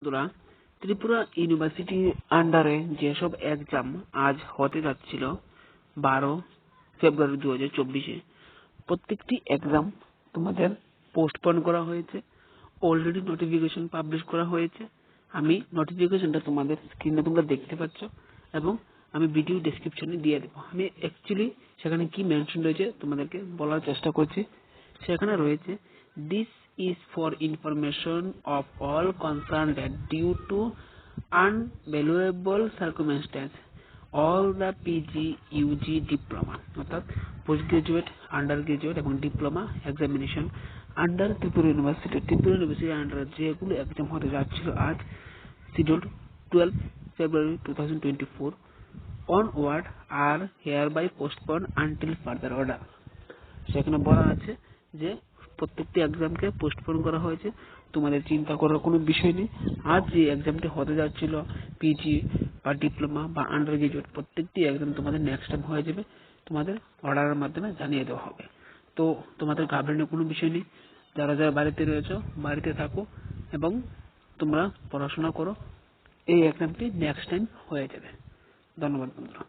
বন্ধুরা, ত্রিপুরা ইউনিভার্সিটির আন্ডারে যেসব এক্সাম আজ হতে যাচ্ছিল 12 ফেব্রুয়ারি 2024, প্রত্যেকটি এক্সাম তোমাদের পোস্টপোন করা হয়েছে। অলরেডি নোটিফিকেশন পাবলিশ করা হয়েছে। আমি নোটিফিকেশনটা তোমাদের স্ক্রিনে তোমরা দেখতে পাচ্ছ এবং আমি ভিডিও ডেসক্রিপশনে দিয়ে দেবো। আমি অ্যাকচুয়ালি সেখানে কি মেনশন রয়েছে তোমাদেরকে বলার চেষ্টা করছি। সেখানে রয়েছে, this is for information of all concerned that due to unvaluable circumstance all the PG, UG, diploma অর্থাৎ পোস্ট গ্রাজুয়েট, আন্ডার গ্রাজুয়েট এবং ডিপ্লোমা এক্সামিনেশন আন্ডার ত্রিপুরা ইউনিভার্সিটির আন্ডারে যেগুলো এক্সাম হতে যাচ্ছিল আজ scheduled 12 February 2024 onward are hereby postponed until further order। সেখানে বলা আছে যে প্রত্যেকটি এক্সামকে পোস্টপোন করা হয়েছে। তোমাদের চিন্তা করার কোনো বিষয় নেই। আজ যে এক্সামটি হতে যাচ্ছিল পিজি বা ডিপ্লোমা বা আন্ডার গ্রাজুয়েট, প্রত্যেকটি এক্সাম তোমাদের নেক্সট টাইম হয়ে যাবে, তোমাদের অর্ডারের মাধ্যমে জানিয়ে দেওয়া হবে। তো তোমাদের ঘাবড়ানোর কোনো বিষয় নেই। যারা যারা বাড়িতে রয়েছে বাড়িতে থাকো এবং তোমরা পড়াশোনা করো। এই এক্সামটি নেক্সট টাইম হয়ে যাবে। ধন্যবাদ বন্ধুরা।